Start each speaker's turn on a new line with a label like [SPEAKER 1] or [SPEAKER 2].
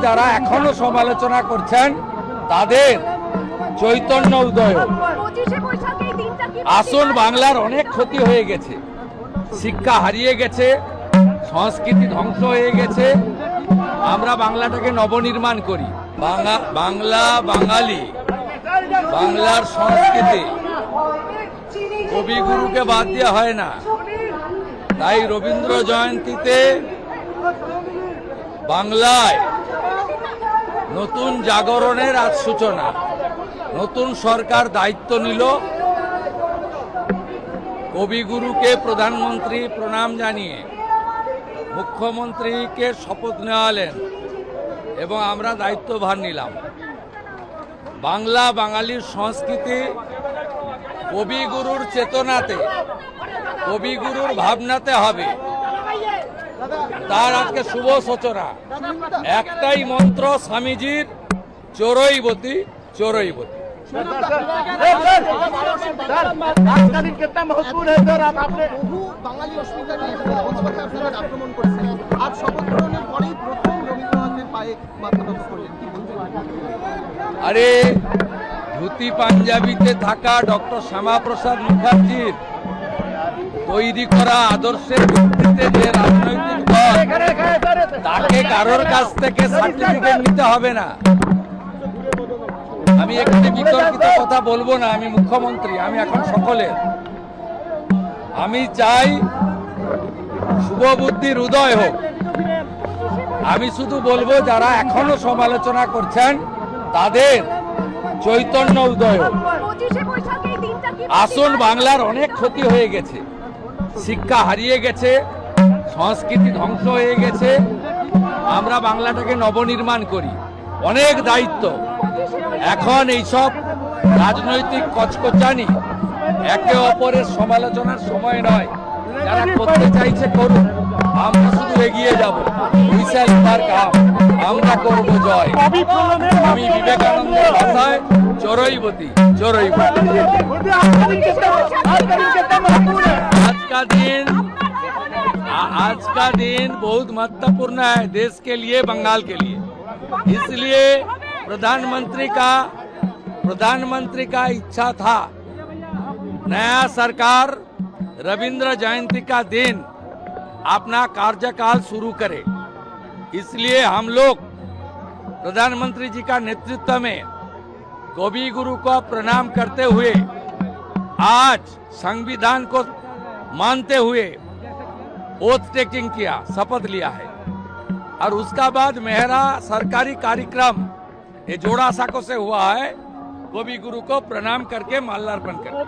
[SPEAKER 1] যারা এখনো সমালোচনা করছেন তাদের চৈতন্য উদয় হোক। আসল বাংলার অনেক ক্ষতি হয়ে গেছে, শিক্ষা হারিয়ে গেছে, সংস্কৃতি ধ্বংস হয়ে গেছে। আমরা বাংলাটাকে নবনির্মাণ করি। বাংলা বাঙালি, বাংলার সংস্কৃতি কবিগুরুকে বাদ দেওয়া হয় না। তাই রবীন্দ্র জয়ন্তীতে বাংলায় নতুন জাগরণের আজ সূচনা। নতুন সরকার দায়িত্ব নিল, কবিগুরুকে প্রধানমন্ত্রী প্রণাম জানিয়ে মুখ্যমন্ত্রীকে শপথ নেওয়ালেন এবং আমরা দায়িত্বভার নিলাম। বাংলা বাঙালির সংস্কৃতি কবিগুরুর চেতনাতে, কবিগুরুর ভাবনাতে হবে, তার আজকে শুভ সূচনা। একটাই মন্ত্র স্বামীজির, চোরইবতী চোরইবতী। আরে ধুতি পাঞ্জাবিতে থাকা ডক্টর শ্যামাপ্রসাদ মুখার্জির তৈরি করা আদর্শের ভিত্তিতে যে রাজনৈতিক দল, তাকে কারোর কাছ থেকে সার্টিফিকেট নিতে হবে না। আমি একটি বিতর্কিত কথা বলবো না, আমি মুখ্যমন্ত্রী, আমি এখন সকলের। আমি চাই শুভ বুদ্ধির উদয় হোক। আমি শুধু বলবো যারা এখনো সমালোচনা করছেন তাদের চৈতন্য উদয় হোক। আসল বাংলার অনেক ক্ষতি হয়ে গেছে, শিক্ষা হারিয়ে গেছে, সংস্কৃতি ধ্বংস হয়ে গেছে। আমরা বাংলাটাকে নবনির্মাণ করি, অনেক দায়িত্ব। এখন এইসব রাজনৈতিক কচকচানি, একে অপরের সমালোচনার সময় নয়। যারা করতে চাইছে করুন, আমরা শুধু এগিয়ে যাব। আমরা করব জয়। আমি বিবেকানন্দের ভাষায় চোরইবতী চোরইবতী। आज का दिन बहुत महत्वपूर्ण है देश के लिए, बंगाल के लिए। इसलिए प्रधानमंत्री का इच्छा था नया सरकार रविंद्र जयंती का दिन अपना कार्यकाल शुरू करे। इसलिए हम लोग प्रधानमंत्री जी का नेतृत्व में कवि गुरु को प्रणाम करते हुए आज संविधान को मानते हुए ओथ टेकिंग किया, शपथ लिया है। और उसका बाद मेरा सरकारी कार्यक्रम ये जोड़ा साको से हुआ है, कवि गुरु को प्रणाम करके माल्यार्पण करके।